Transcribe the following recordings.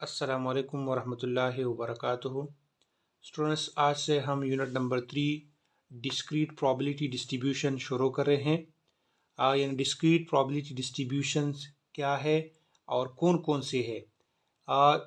अस्सलामुअलैकुम वरहमतुल्लाहि वबरकातुहू। स्टूडेंट्स, आज से हम unit number 3 discrete probability distribution शुरू कर रहे हैं। यानी डिस्क्रीट प्रोबेबिलिटी डिस्ट्रीब्यूशंस क्या है और कौन कौन से है।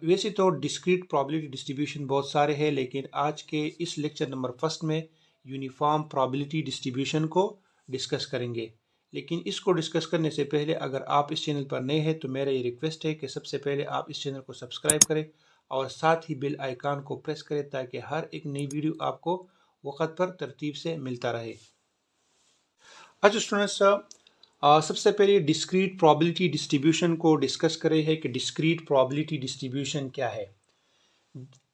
वैसे तो डिस्क्रीट प्रोबेबिलिटी डिस्ट्रीब्यूशन बहुत सारे हैं, लेकिन आज के इस लेक्चर नंबर फर्स्ट में यूनिफॉर्म प्रोबेबिलिटी डिस्ट्रीब्यूशन को डिस्कस करेंगे। लेकिन इसको डिस्कस करने से पहले अगर आप इस चैनल पर नए हैं तो मेरा ये रिक्वेस्ट है कि सबसे पहले आप इस चैनल को सब्सक्राइब करें और साथ ही बेल आइकन को प्रेस करें ताकि हर एक नई वीडियो आपको वक्त पर तरतीब से मिलता रहे। अच्छा स्टूडेंट्स, सबसे पहले डिस्क्रीट प्रोबेबिलिटी डिस्ट्रीब्यूशन को डिस्कस करें है कि डिस्क्रीट प्रोबेबिलिटी डिस्ट्रीब्यूशन क्या है।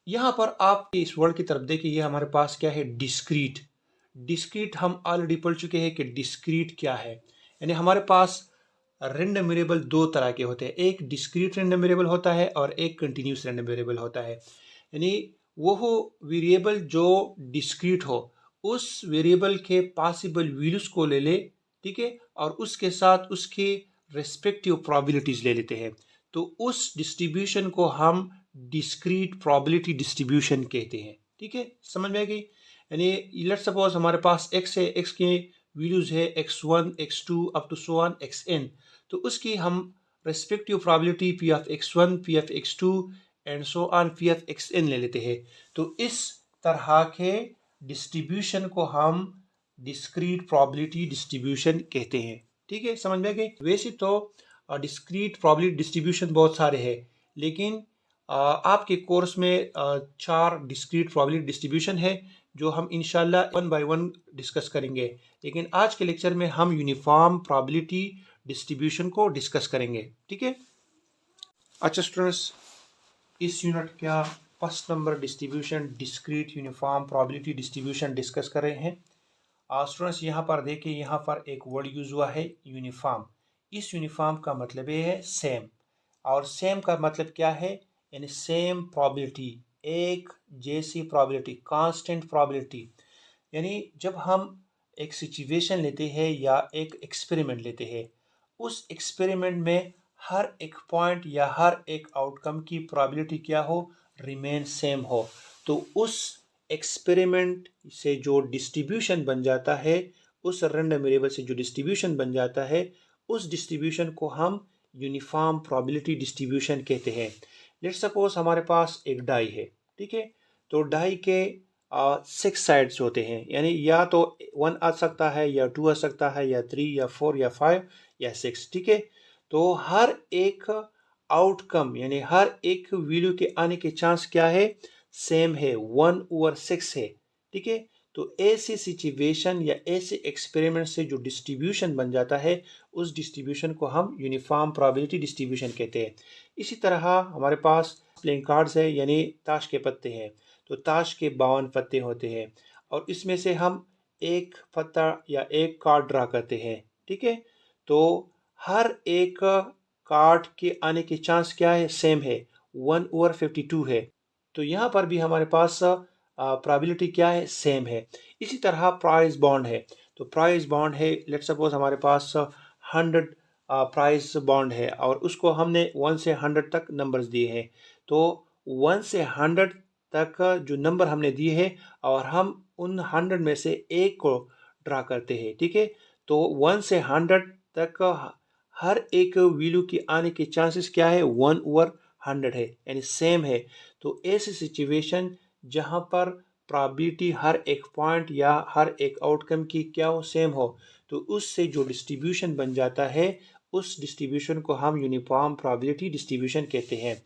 यहाँ पर आप इस वर्ड की तरफ देखिए, ये हमारे पास क्या है, डिस्क्रीट। डिस्क्रीट हम ऑलरेडी पढ़ चुके हैं कि डिस्क्रीट क्या है। यानी हमारे पास रैंडम वेरिएबल दो तरह के होते हैं, एक डिस्क्रीट रैंडम वेरिएबल होता है और एक कंटिन्यूस रैंडम वेरिएबल होता है। यानी वो वेरिएबल जो डिस्क्रीट हो उस वेरिएबल के पॉसिबल वैल्यूज को ले ले, ठीक है, और उसके साथ उसके रेस्पेक्टिव प्रोबेबिलिटीज ले लेते हैं। तो उस डिस्ट्रीब्यूशन को हम डिस्क्रीट प्रोबेबिलिटी डिस्ट्रीब्यूशन कहते हैं। ठीक है, समझ में आ गई। यानी लेट्स सपोज हमारे पास x है, x के वैल्यूज है x1 x2 up to so on xn। तो उसकी हम respective probability p of x1 p of x2 and so on p of xn ले लेते हैं। तो इस तरह के डिस्ट्रीब्यूशन को हम डिस्क्रीट प्रोबेबिलिटी डिस्ट्रीब्यूशन कहते हैं। ठीक है, समझ में गई। वैसे तो डिस्क्रीट प्रोबेबिलिटी डिस्ट्रीब्यूशन बहुत सारे हैं, लेकिन आपके कोर्स में 4 डिस्क्रीट प्रोबेबिलिटी डिस्ट्रीब्यूशन है जो हम इंशाल्लाह वन बाय वन डिस्कस करेंगे। लेकिन आज के लेक्चर में हम यूनिफॉर्म प्रोबेबिलिटी डिस्ट्रीब्यूशन को डिस्कस करेंगे। ठीक है। अच्छा स्टूडेंट्स, इस यूनिट का first number distribution discrete uniform probability distribution discuss कर रहे हैं। स्टूडेंट्स यहाँ पर देखिए, यहाँ पर एक वर्ड यूज हुआ है यूनिफॉर्म। इस यूनिफॉर्म का मतलब ये है सेम, और सेम का मतलब क्या है, यानी सेम प्रोबेबिलिटी, एक जैसी प्रोबेबिलिटी, कांस्टेंट प्रोबेबिलिटी। यानी जब हम एक सिचुएशन लेते हैं या एक एक्सपेरिमेंट लेते हैं, उस एक्सपेरिमेंट में हर एक पॉइंट या हर एक आउटकम की प्रोबेबिलिटी क्या हो, रिमेन सेम हो। तो उस एक्सपेरिमेंट से जो डिस्ट्रीब्यूशन बन जाता है, उस रैंडम वेरिएबल से जो डिस्ट्रीब्यूशन बन जाता है, उस डिस्ट्रीब्यूशन को हम यूनिफॉर्म प्रोबेबिलिटी डिस्ट्रीब्यूशन कहते हैं। लेट्स सपोज हमारे पास एक डाई है, ठीक है। तो डाई के 6 साइड्स होते हैं, यानी या तो 1 आ सकता है या 2 आ सकता है या 3 या 4 या 5 या 6, ठीक है। तो हर एक आउटकम यानी हर एक वैल्यू के आने के चांस क्या है, सेम है, 1/6 है, ठीक है। तो ऐसी सिचुएशन या ऐसे एक्सपेरिमेंट से जो डिस्ट्रीब्यूशन बन जाता है, उस डिस्ट्रीब्यूशन को हम यूनिफॉर्म प्रोबेबिलिटी डिस्ट्रीब्यूशन कहते हैं। इसी तरह हमारे पास प्लेइंग कार्ड्स है, यानी ताश के पत्ते हैं। तो ताश के 52 पत्ते होते हैं और इसमें से हम एक पत्ता या एक कार्ड ड्रा करते हैं, ठीक है। तो हर एक कार्ड के आने के चांस क्या है, सेम है, 1/52 है। तो यहाँ पर भी हमारे पास प्रोबेबिलिटी क्या है, सेम है। इसी तरह प्राइज बॉन्ड है। तो प्राइज बॉन्ड है, लेट सपोज हमारे पास 100 प्राइस बॉन्ड है और उसको हमने 1 से 100 तक नंबर्स दिए हैं। तो 1 से 100 तक जो नंबर हमने दिए हैं और हम उन 100 में से एक को ड्रा करते हैं, ठीक है। तो 1 से 100 तक हर एक वैल्यू के आने के चांसेस क्या है, 1/100 है, यानी सेम है। तो ऐसी सिचुएशन जहां पर प्रोबेबिलिटी हर एक पॉइंट या हर एक आउटकम की क्या हो, सेम हो, तो उससे जो डिस्ट्रीब्यूशन बन जाता है, उस डिस्ट्रीब्यूशन को हम यूनिफॉर्म प्रोबेबिलिटी डिस्ट्रीब्यूशन कहते हैं।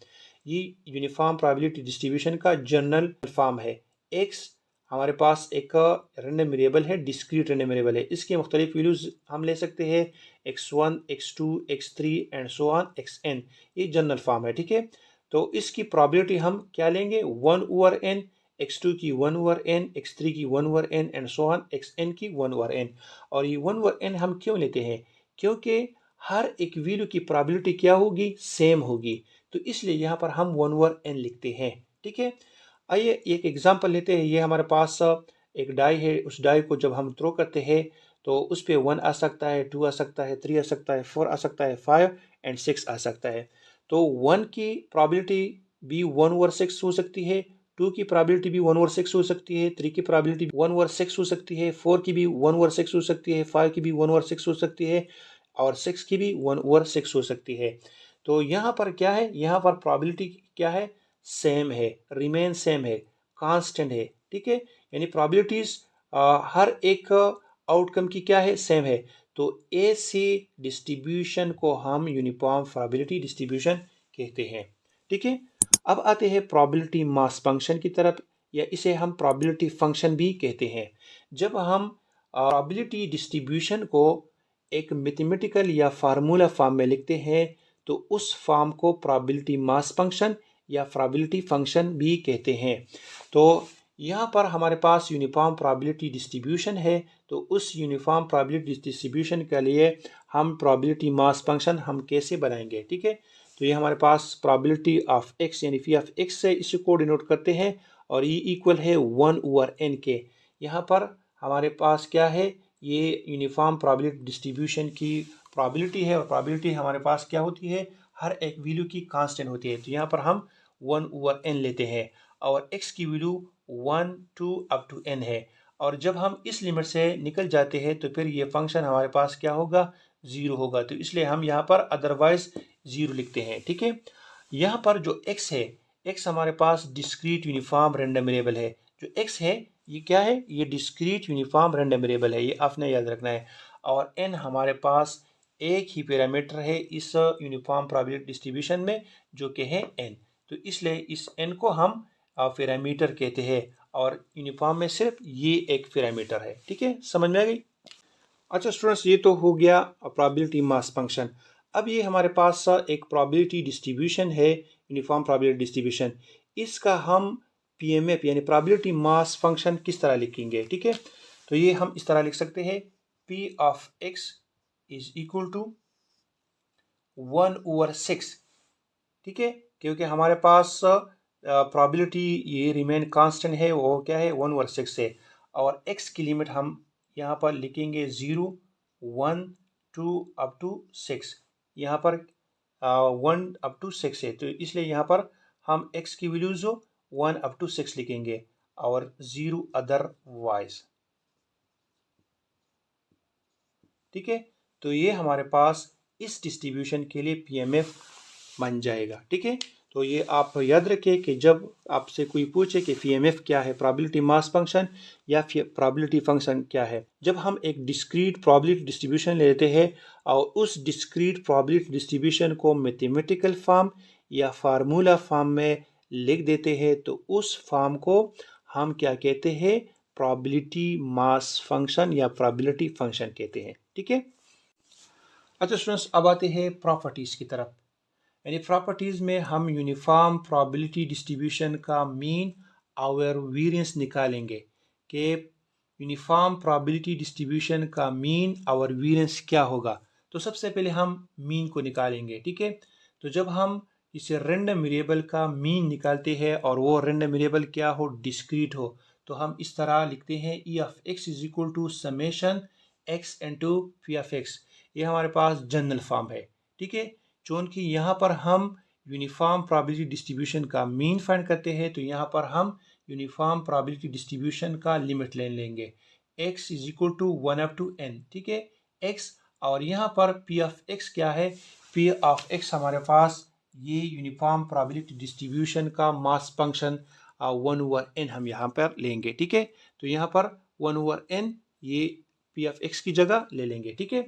ये यूनिफॉर्म प्रोबेबिलिटी डिस्ट्रीब्यूशन का जनरल फॉर्म है। एक्स हमारे पास एक रैंडम वेरिएबल है, डिस्क्रीट रैंडम वेरिएबल है। इसके मुख्तलिफ वैल्यूज हम ले सकते हैं, x1 x2 x3 and so on xn। ये जनरल फॉर्म है, ठीक है। तो इसकी प्रोबेबिलिटी हम क्या लेंगे, 1/n, x2 की 1/n, x3 की 1/n and so on xn की 1/n। और ये 1/n हम क्यों लेते हैं, क्योंकि हर एक वैल्यू की प्रोबेबिलिटी क्या होगी, सेम होगी। तो इसलिए यहाँ पर हम 1/n लिखते हैं, ठीक है। आइए एक एग्जांपल लेते हैं। ये हमारे पास एक डाई है, उस डाई को जब हम थ्रो करते हैं तो उस पर 1 आ सकता है, 2 आ सकता है, 3 आ सकता है, 4 आ सकता है, 5 एंड 6 आ सकता है। तो 1 की प्रोबेबिलिटी भी 1/6 हो सकती है, 2 की प्रोबेबिलिटी भी 1/6 हो सकती है, 3 की प्रोबेबिलिटी 1/6 हो सकती है, 4 की भी 1/6 हो सकती है, 5 की भी 1/6 हो सकती है और 6 की भी 1/6 हो सकती है। तो यहाँ पर क्या है, यहाँ पर प्रोबेबिलिटी क्या है, सेम है, रिमेन सेम है, कांस्टेंट है। ठीक है, यानी प्रोबेबिलिटीज हर एक आउटकम की क्या है, सेम है। तो ऐसी डिस्ट्रीब्यूशन को हम यूनिफॉर्म प्रोबेबिलिटी डिस्ट्रीब्यूशन कहते हैं। ठीक है, अब आते हैं प्रोबेबिलिटी मास फंक्शन की तरफ, या इसे हम प्रोबेबिलिटी फंक्शन भी कहते हैं। जब हम प्रोबेबिलिटी डिस्ट्रीब्यूशन को एक मैथमेटिकल या फार्मूला फॉर्म में लिखते हैं तो उस फॉर्म को प्रोबेबिलिटी मास फंक्शन या प्रोबेबिलिटी फंक्शन भी कहते हैं। तो यहाँ पर हमारे पास यूनिफॉर्म प्रोबेबिलिटी डिस्ट्रीब्यूशन है, तो उस यूनिफॉर्म प्रोबेबिलिटी डिस्ट्रीब्यूशन के लिए हम प्रोबेबिलिटी मास फंक्शन हम कैसे बनाएंगे। ठीक है, तो ये हमारे पास प्रोबेबिलिटी ऑफ एक्स यानी फी ऑफ एक्स से इसे को डिनोट करते हैं और ये इक्वल है 1/n के। यहाँ पर हमारे पास क्या है, ये यूनिफॉर्म प्रोबेबिलिटी डिस्ट्रीब्यूशन की प्रोबेबिलिटी है और प्रोबेबिलिटी हमारे पास क्या होती है, हर एक वैल्यू की कांस्टेंट होती है। तो यहाँ पर हम 1/n लेते हैं और x की वैल्यू 1 2 अप टू n है, और जब हम इस लिमिट से निकल जाते हैं तो फिर ये फंक्शन हमारे पास क्या होगा, 0 होगा। तो इसलिए हम यहाँ पर अदरवाइज 0 लिखते हैं। ठीक है, यहाँ पर जो x है, x हमारे पास डिस्क्रीट यूनिफॉर्म रैंडम वेरिएबल है। जो x है ये क्या है, ये डिस्क्रीट यूनिफॉर्म रैंडम वेरिएबल है, ये आपने याद रखना है। और n हमारे पास एक ही पैरामीटर है इस यूनिफॉर्म प्रोबेबिलिटी डिस्ट्रीब्यूशन में, जो कि है n। तो इसलिए इस n को हम पैरामीटर कहते हैं और यूनिफॉर्म में सिर्फ ये एक पैरामीटर है। ठीक है, समझ में आ गई। अच्छा स्टूडेंट्स, ये तो हो गया प्रोबेबिलिटी मास फंक्शन। अब ये हमारे पास एक प्रोबेबिलिटी डिस्ट्रीब्यूशन है, यूनिफॉर्म प्रोबेबिलिटी डिस्ट्रीब्यूशन। इसका हम पीएमएफ यानी प्रोबेबिलिटी मास फंक्शन किस तरह लिखेंगे। ठीक है, तो ये हम इस तरह लिख सकते हैं, p of x is equal to 1/6। ठीक है, क्योंकि हमारे पास प्रोबेबिलिटी ये रिमेन कांस्टेंट है, वो क्या है, 1/6 है। और x की लिमिट हम यहाँ पर लिखेंगे 0 1 2 अप टू 6। यहाँ पर 1 अप टू 6 है, तो इसलिए यहाँ पर हम x की वैल्यूज 1 अप टू 6 लिखेंगे और 0 अदरवाइज। ठीक है, तो ये हमारे पास इस डिस्ट्रीब्यूशन के लिए पीएमएफ बन जाएगा। ठीक है, तो ये आप याद रखिए कि जब आपसे कोई पूछे कि पीएमएफ क्या है, प्रोबेबिलिटी मास फंक्शन या फिर प्रोबेबिलिटी फंक्शन क्या है, जब हम एक डिस्क्रीट प्रोबेबिलिटी डिस्ट्रीब्यूशन लेते हैं और उस डिस्क्रीट प्रोबेबिलिटी डिस्ट्रीब्यूशन को मैथमेटिकल फॉर्म या फार्मूला फॉर्म में लिख देते हैं, तो उस फॉर्म को हम क्या कहते हैं, प्रोबेबिलिटी मास फंक्शन या प्रोबेबिलिटी फंक्शन कहते हैं। ठीक है, अच्छा स्टूडेंट्स, अब आते हैं प्रॉपर्टीज की तरफ। यानी प्रॉपर्टीज में हम यूनिफॉर्म प्रोबेबिलिटी डिस्ट्रीब्यूशन का मीन और वेरिएंस निकालेंगे कि यूनिफॉर्म प्रोबेबिलिटी डिस्ट्रीब्यूशन का मीन और वेरिएंस क्या होगा। तो सबसे पहले हम मीन को निकालेंगे। ठीक है, तो जब हम इसे रैंडम वेरिएबल का मीन निकालते हैं और वो रैंडम वेरिएबल क्या हो, डिस्क्रीट हो, तो हम इस तरह लिखते हैं, E of x is equal to summation x into p of x. ये हमारे पास जनरल फॉर्म है। ठीक है, चूंकि यहाँ पर हम यूनिफॉर्म प्रोबेबिलिटी डिस्ट्रीब्यूशन का मीन फाइंड करते हैं, तो यहाँ पर हम यूनिफॉर्म प्रोबेबिलिटी डिस्ट्रीब्यूशन का लिमिट ले लेंगे, x is equal to 1 up to n। ठीक है, x, और यहाँ पर p ऑफ x क्या है, p ऑफ x हमारे पास ये यूनिफॉर्म प्रोबेबिलिटी डिस्ट्रीब्यूशन का मास फंक्शन 1/n हम यहाँ पर लेंगे। ठीक है, तो यहाँ पर 1/n ये p ऑफ x की जगह ले लेंगे। ठीक है,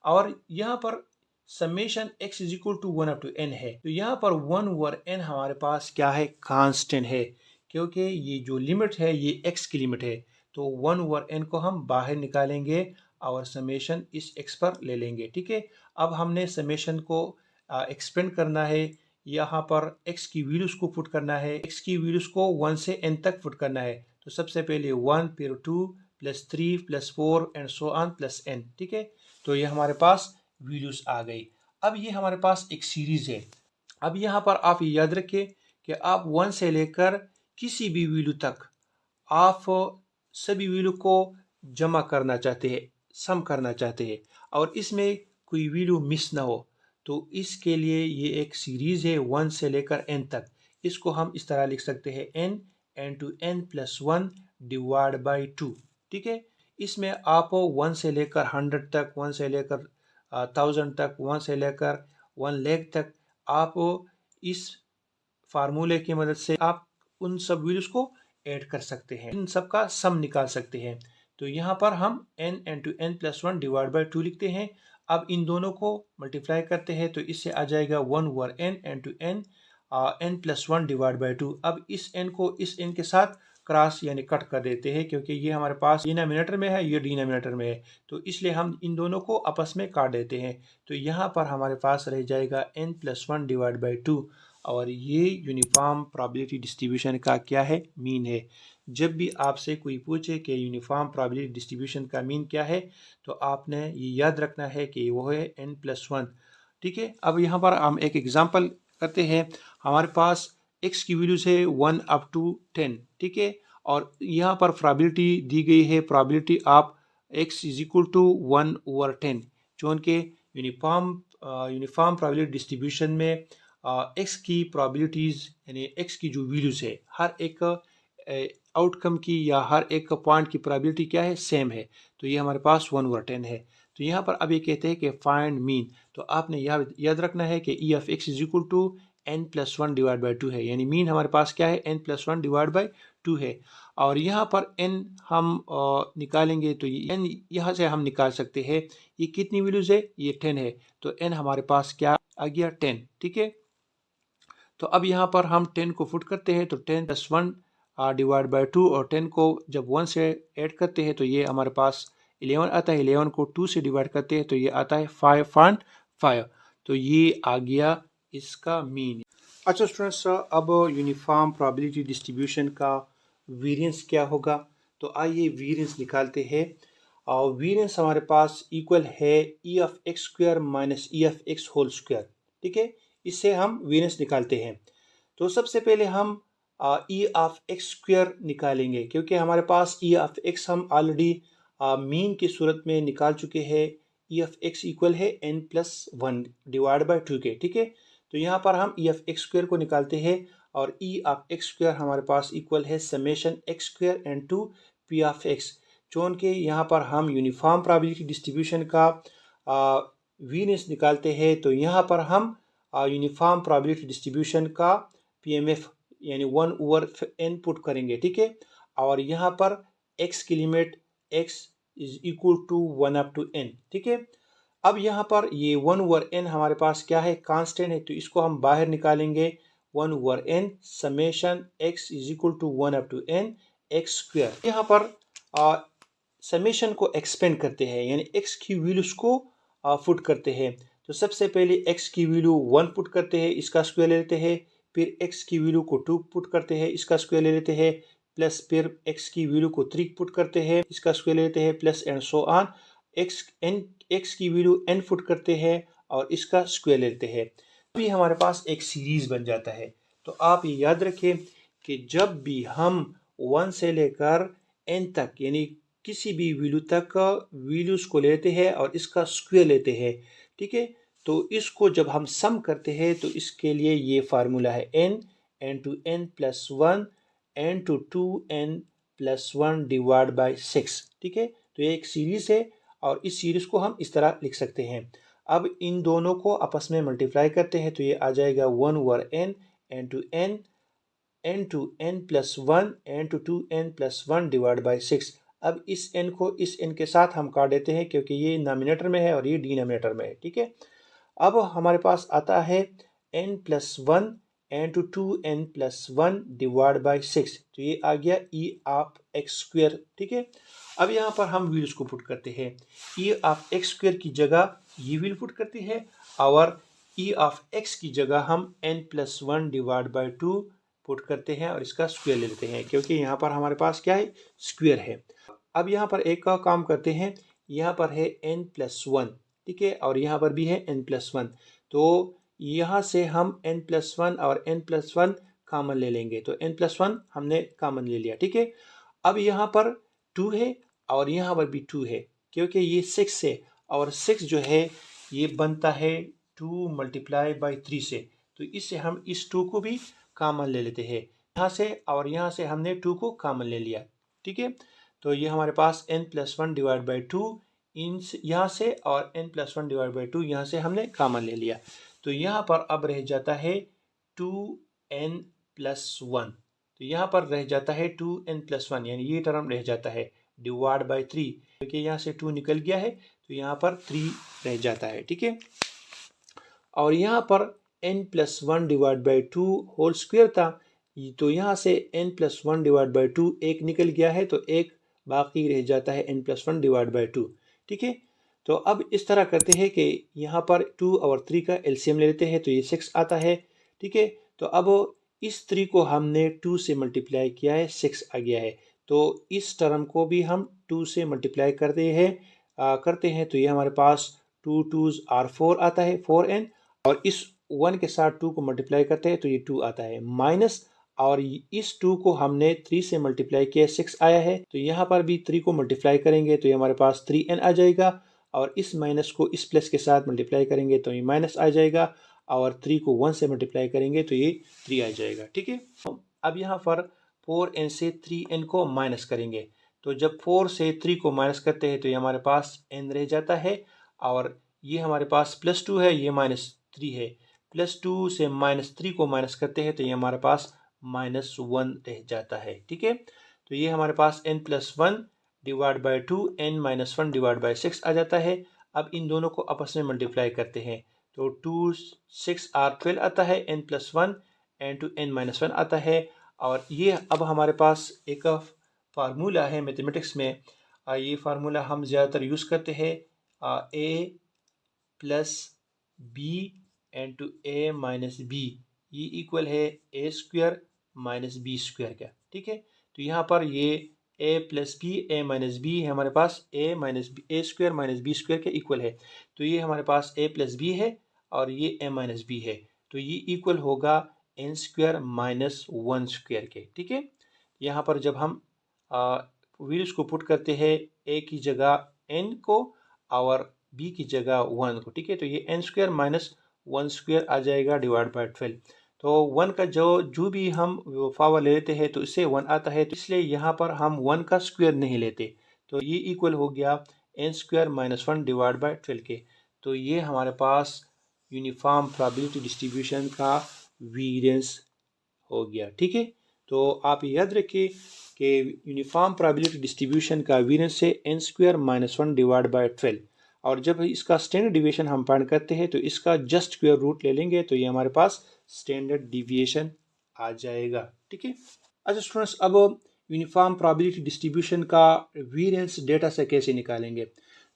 और यहाँ पर summation x is equal to 1 up to n है, तो यहाँ पर 1/n हमारे पास क्या है, कांस्टेंट है, क्योंकि ये जो लिमिट है ये x की लिमिट है। तो 1/n को हम बाहर निकालेंगे और समेशन इस x पर ले लेंगे। ठीक है, अब हमने समेशन को एक्सपेंड करना है, यहाँ पर x की वैल्यूज को पुट करना है, x की वैल्यूज को 1 से n तक पुट करना है। तो सबसे पहले 1 फिर 2 plus 3 plus 4 and so on plus n। ठीक है, तो ये हमारे पास वैल्यूज आ गई। अब ये हमारे पास एक सीरीज है। अब यहाँ पर आप याद रखिए कि आप 1 से लेकर किसी भी वैल्यू तक आप सभी वैल्यू को जमा करना चाहते हैं, सम करना चाहते हैं, और इसमें कोई वैल्यू मिस ना हो, तो इसके लिए ये एक सीरीज है 1 से लेकर n तक, इसको हम इस तरह लिख सकते हैं n to n plus 1 divide by 2। ठीक है, इसमें आप 1 से लेकर 100 तक, 1 से लेकर 1000 तक, 1 से लेकर 1 लाख तक आप इस फार्मूले की मदद से आप उन सब वैल्यूज को ऐड कर सकते हैं, इन सब का सम निकाल सकते हैं। तो यहाँ पर हम n to n plus 1 divide by 2 लिखते हैं। अब इन दोनों को मल्टीप्लाई करते हैं तो इससे आ जाएगा 1 over n to n n plus 1 divide by 2। अब इस n को इस n के साथ क्रॉस यानी कट कर देते हैं, क्योंकि ये हमारे पास डिनोमिनेटर में है, ये डिनोमिनेटर में है, तो इसलिए हम इन दोनों को आपस में काट देते हैं। तो यहाँ पर हमारे पास रह जाएगा n plus 1 डिवाइड बाई 2। और ये यूनिफॉर्म प्रोबेबिलिटी डिस्ट्रीब्यूशन का क्या है, मीन है। जब भी आपसे कोई पूछे कि यूनिफॉर्म प्रोबेबिलिटी डिस्ट्रीब्यूशन का मीन क्या है, तो आपने ये याद रखना है कि वो है n plus 1। ठीक है, अब यहाँ पर हम एक एग्जांपल करते हैं। हमारे पास x की वैल्यूज है 1 अप टू 10। ठीक है, और यहाँ पर प्रोबेबिलिटी दी गई है, probability of x is equal to 1 over 10, जो उनके यूनिफॉर्म प्रोबेबिलिटी डिस्ट्रीब्यूशन में x की प्रोबेबिलिटीज यानी x की जो वैल्यूज है, हर एक आउटकम की या हर एक पॉइंट की प्रोबेबिलिटी क्या है, सेम है। तो ये हमारे पास 1 ओवर 10 है। तो यहाँ पर अब ये कहते हैं कि फाइंड मीन, तो आपने याद रखना है कि E of x is equal to n plus 1 divide by 2 है, यानी मीन हमारे पास क्या है, n plus 1 डिवाइड बाई 2 है। और यहाँ पर n हम निकालेंगे तो ये n यहाँ से हम निकाल सकते हैं। ये कितनी वैल्यूज है, ये 10 है, तो n हमारे पास क्या आ गया, 10। ठीक है, तो अब यहाँ पर हम 10 को पुट करते हैं तो 10 plus 1 डिवाइड बाई 2, और 10 को जब 1 से ऐड करते हैं तो ये हमारे पास 11 आता है। 11 को 2 से डिवाइड करते हैं तो ये आता है 5.5। तो ये आ गया इसका मीन। अच्छा स्टूडेंट्स, अब यूनिफॉर्म प्रोबेबिलिटी डिस्ट्रीब्यूशन का वेरिएंस क्या होगा, तो आइए वेरिएंस निकालते हैं। और वेरिएंस हमारे पास इक्वल है E of x square minus E of x whole square. ठीक है, इससे हम वेरिएंस निकालते हैं। तो सबसे पहले हम ई ऑफ एक्स स्क्वायर निकालेंगे, क्योंकि हमारे पास ई ऑफ एक्स हम ऑलरेडी मीन की सूरत में निकाल चुके हैं। ई ऑफ एक्स इक्वल है n plus 1 डिवाइड बाई 2 के। ठीक है, तो यहाँ पर हम ई ऑफ एक्स स्क्वायर को निकालते हैं, और ई ऑफ एक्स स्क्वायर हमारे पास इक्वल है summation x square and to p of x. चूँकि के यहाँ पर हम यूनिफॉर्म प्रोबेबिलिटी डिस्ट्रीब्यूशन का वेरिएंस निकालते हैं, तो यहाँ पर हम यूनिफॉर्म प्रोबेबिलिटी डिस्ट्रीब्यूशन का पीएमएफ यानी 1 ओवर n पुट करेंगे। ठीक है, और यहाँ पर x की limit x is equal to 1 up to n। ठीक है, अब यहाँ पर ये 1 ओवर n हमारे पास क्या है, कांस्टेंट है, तो इसको हम बाहर निकालेंगे। 1 over n summation x is equal to 1 up to n x square. यहाँ पर समेशन को एक्सपेंड करते हैं, यानी x की वैल्यूज को पुट करते हैं। तो सबसे पहले x की वैल्यू 1 पुट करते हैं, इसका स्क्वायर ले लेते हैं, फिर x की वैल्यू को 2 पुट करते हैं, इसका स्क्वायर ले लेते हैं, प्लस फिर x की वैल्यू को 3 पुट करते हैं, इसका स्क्वायर ले लेते हैं, plus and so on. x की वैल्यू n पुट करते हैं और इसका स्क्वायर ले लेते हैं। अभी हमारे पास एक सीरीज बन जाता है। तो आप ये याद रखें कि जब भी हम 1 से लेकर n तक यानी किसी भी वैल्यू तक वैल्यूज को लेते हैं और इसका स्क्वायर लेते हैं, ठीक है, तो इसको जब हम सम करते हैं तो इसके लिए ये फार्मूला है n to n plus 1 n to 2n plus 1 divide by 6। ठीक है, तो ये एक सीरीज है और इस सीरीज को हम इस तरह लिख सकते हैं। अब इन दोनों को आपस में मल्टीप्लाई करते हैं तो ये आ जाएगा 1 over n n to n plus 1 n to 2n plus 1 divide by 6। अब इस n को इस n के साथ हम काट देते हैं, क्योंकि ये नॉमिनेटर में है और ये डिनोमिनेटर में है। ठीक है, अब हमारे पास आता है n plus 1 n to 2n plus 1 divide by 6। तो ये आ गया e ऑफ एक्स स्क्वायर। ठीक है, अब यहाँ पर हम वैल्यूज को पुट करते हैं। e ऑफ एक्स स्क्वायर की जगह ये वैल्यू पुट करते हैं, और e ऑफ x की जगह हम n plus 1 divide by 2 put करते हैं और इसका स्क्वायर ले लेते हैं, क्योंकि यहाँ पर हमारे पास क्या है, स्क्वायर है। अब यहाँ पर एक का काम करते हैं, यहाँ पर है n plus 1, ठीक है, और यहाँ पर भी है n plus 1। तो यहाँ से हम n plus 1 और n plus 1 कॉमन ले लेंगे, तो n plus 1 हमने कॉमन ले लिया। ठीक है, अब यहाँ पर 2 है और यहाँ पर भी 2 है, क्योंकि ये 6 है और 6 जो है ये बनता है 2 multiply by 3 से, तो इससे हम इस 2 को भी कॉमन ले लेते हैं, यहाँ से और यहाँ से हमने 2 को कॉमन ले लिया। ठीक है, तो ये हमारे पास n+1 डिवाइड बाई 2 इन यहाँ से और n+1 डिवाइड बाई 2 यहाँ से हमने कॉमन ले लिया। तो यहाँ पर अब रह जाता है 2n+1, तो यहाँ पर रह जाता है 2n+1, यानी ये टर्म रह जाता है डिवाइड बाई 3, क्योंकि यहाँ से 2 निकल गया है तो यहाँ पर 3 रह जाता है। ठीक है, और यहाँ पर n+1 divide by 2 whole square था, तो यहाँ से n+1 डिवाइड बाई 2 एक निकल गया है तो एक बाकी रह जाता है n+1 डिवाइड बाई 2। ठीक है, तो अब इस तरह करते हैं कि यहाँ पर 2 और 3 का एलसीएम ले लेते हैं तो ये 6 आता है। ठीक है, तो अब इस 3 को हमने 2 से मल्टीप्लाई किया है, 6 आ गया है, तो इस टर्म को भी हम 2 से मल्टीप्लाई करते हैं तो ये हमारे पास 2 2s are 4 आता है, 4n, और इस 1 के साथ 2 को मल्टीप्लाई करते हैं तो ये 2 आता है, माइनस, और इस 2 को हमने 3 से मल्टीप्लाई किया, 6 आया है, तो यहाँ पर भी 3 को मल्टीप्लाई करेंगे तो ये हमारे पास 3n आ जाएगा, और इस माइनस को इस प्लस के साथ मल्टीप्लाई करेंगे तो ये माइनस आ जाएगा, और 3 को 1 से मल्टीप्लाई करेंगे तो ये 3 आ जाएगा। ठीक है, अब यहाँ पर 4n से 3n को माइनस करेंगे, तो जब 4 से 3 को माइनस करते हैं तो ये हमारे पास n रह जाता है, और ये हमारे पास +2 है, ये -3 है, +2 से -3 को माइनस करते हैं तो ये हमारे पास -1 रह जाता है। ठीक है, तो ये हमारे पास n+1 divide by 2 n-1 divide by 6 आ जाता है। अब इन दोनों को आपस में मल्टीप्लाई करते हैं तो 2 6 r 12 आता है, n+1 n to n-1 आता है, और ये अब हमारे पास एक फार्मूला है मैथमेटिक्स में, ये फार्मूला हम ज़्यादातर यूज़ करते हैं, a plus b into a minus b, ये इक्वल है a square minus b square का। ठीक है, तो यहाँ पर ये a plus b a minus b है, हमारे पास a minus b a square minus b square के इक्वल है, तो ये हमारे पास a प्लस बी है और ये a माइनस बी है, तो ये इक्वल होगा n स्क्वायर माइनस 1 स्क्वायर के। ठीक है, यहाँ पर जब हम वैल्यूज को पुट करते हैं, a की जगह n को और b की जगह 1 को, ठीक है, तो ये n स्क्वायर माइनस 1 स्क्वायर आ जाएगा डिवाइड बाई 12, तो 1 का जो भी हम पावर ले लेते हैं तो इससे 1 आता है, तो इसलिए यहाँ पर हम 1 का स्क्वायर नहीं लेते, तो ये इक्वल हो गया n square minus 1 divide by 12 के। तो ये हमारे पास यूनिफॉर्म प्रोबेबिलिटी डिस्ट्रीब्यूशन का वेरिएंस हो गया। ठीक है, तो आप याद रखिए कि यूनिफॉर्म प्रोबेबिलिटी डिस्ट्रीब्यूशन का वेरिएंस है n square minus 1 divide by 12, और जब इसका स्टैंडर्ड डिविएशन हम फाइंड करते हैं तो इसका जस्ट स्क्वायर रूट ले लेंगे तो ये हमारे पास स्टैंडर्ड डिविएशन आ जाएगा। ठीक है, अच्छा स्टूडेंट्स, अब यूनिफॉर्म प्रोबेबिलिटी डिस्ट्रीब्यूशन का वेरिएंस डेटा से कैसे निकालेंगे।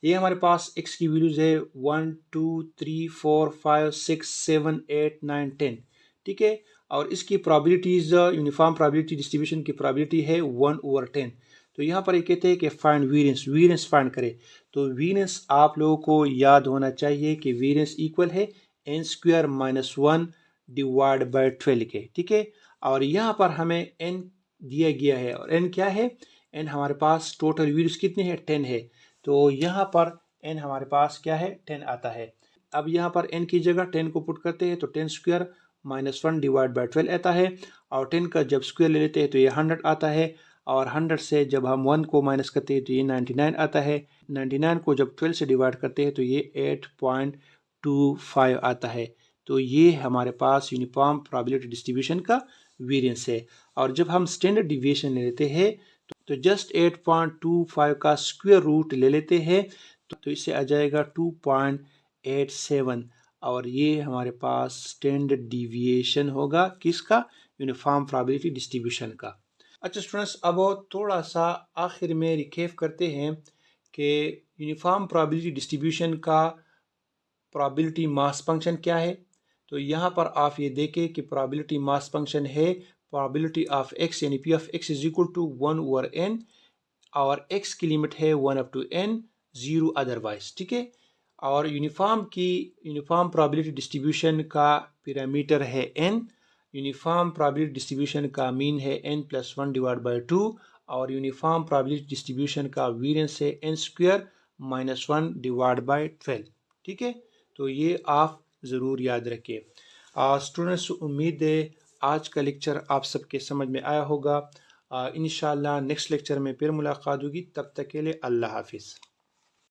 ये हमारे पास x की वैल्यूज है 1 2 3 4 5 6 7 8 9 10। ठीक है, और इसकी प्रोबेबिलिटीज, यूनिफॉर्म प्रोबेबिलिटी डिस्ट्रीब्यूशन की प्रोबेबिलिटी है 1/10। तो यहाँ पर ये कहते हैं कि फाइंड वेरिएंस फाइंड करें, तो वेरिएंस आप लोगों को याद होना चाहिए कि वेरिएंस इक्वल है n square minus 1 divide by 12 के। ठीक है, और यहाँ पर हमें n दिया गया है, और n क्या है, n हमारे पास टोटल वेरिएंस कितने हैं, 10 है, तो यहाँ पर n हमारे पास क्या है, 10 आता है। अब यहाँ पर n की जगह 10 को पुट करते हैं तो 10 स्क्वायर माइनस 1 डिवाइड बाई 12 आता है, और 10 का जब स्क्वायर ले लेते हैं तो ये 100 आता है, और 100 से जब हम 1 को माइनस करते हैं तो ये 99 आता है, 99 को जब 12 से डिवाइड करते हैं तो ये 8.25 आता है। तो ये हमारे पास यूनिफॉर्म प्रोबेबिलिटी डिस्ट्रीब्यूशन का वेरिएंस है, और जब हम स्टैंडर्ड डिविएशन ले लेते हैं तो जस्ट 8.25 का स्क्वायर रूट ले लेते हैं तो इससे आ जाएगा 2.87, और ये हमारे पास स्टैंडर्ड डिविएशन होगा किसका, यूनिफॉर्म प्रोबेबिलिटी डिस्ट्रीब्यूशन का। अच्छा स्टूडेंट्स, अब थोड़ा सा आखिर में रिकेप करते हैं कि यूनिफॉर्म प्रोबेबिलिटी डिस्ट्रीब्यूशन का प्रोबेबिलिटी मास फंक्शन क्या है। तो यहाँ पर आप ये देखें कि प्रोबेबिलिटी मास फंक्शन है प्रोबेबिलिटी ऑफ x, यानी p of x is equal to 1/n, और x की लिमिट है 1 अप टू n, 0 अदरवाइज। ठीक है, और यूनिफॉर्म प्रोबेबिलिटी डिस्ट्रीब्यूशन का पैरामीटर है n, यूनिफॉर्म प्रोबेबिलिटी डिस्ट्रीब्यूशन का मीन है n+1 डिवाइड बाई 2, और यूनिफॉर्म प्रोबेबिलिटी डिस्ट्रीब्यूशन का वेरिएंस है n square minus 1 divide by 12। ठीक है, तो ये आप ज़रूर याद रखिए। स्टूडेंट्स, उम्मीद है आज का लेक्चर आप सबके समझ में आया होगा। इंशाअल्लाह नेक्स्ट लेक्चर में फिर मुलाकात होगी, तब तक के लिए अल्लाह हाफिज़।